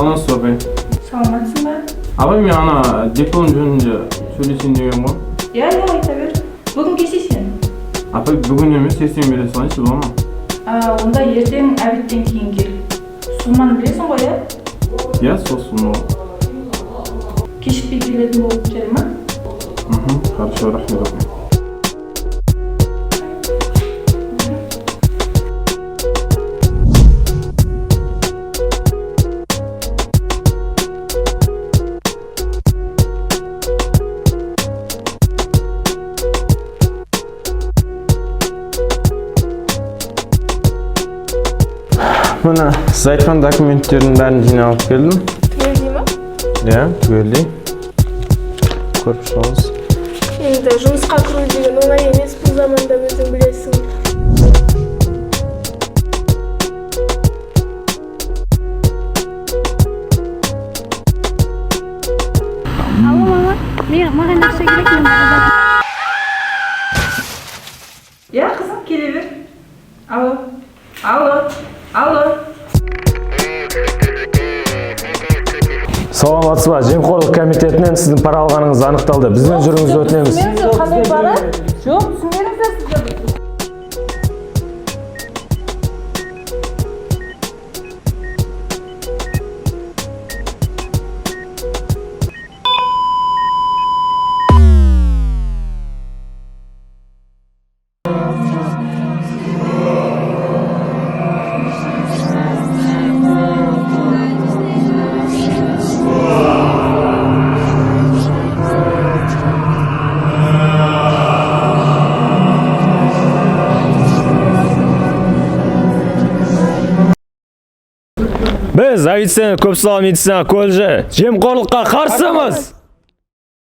Salamatsız apay. Salamatsın mı? Apay men ana diplom jönünde söylesin degen go. Ya ayta ber. Bugün keşişsin. Apay bugün emes ertең bere salайынчы болма. Onda erteң обедтен кейін кел. Сумманы білесің ғой, ya? Ya сол сумма. Кешікпей келетін болып жер ма? Хорошо, рахмет апай. Мына сіз айтқан документтердің бәрін жиналып келдім. Түгелдей ма? Иә, түгелдей. Көріп шығыңыз. Енді жұмысқа кіру деген оңай емес, бұл заманда өзің білесің. Алло, мама. Маған ақша керек, мен базар. Ya kızım келе бер. Алло. Алло. Алло. Саламатсыз ба? Жемқорлық комитетінен сіздің пара алғаныңыз анықталды. Бізбен жүріңізді өтінеміз. Қандай бара? Жоқ, түсінбедіңіздер сіздер. Biz Avitsen Көпсалау медицина колледжі жемқорлыққа қарсымыз.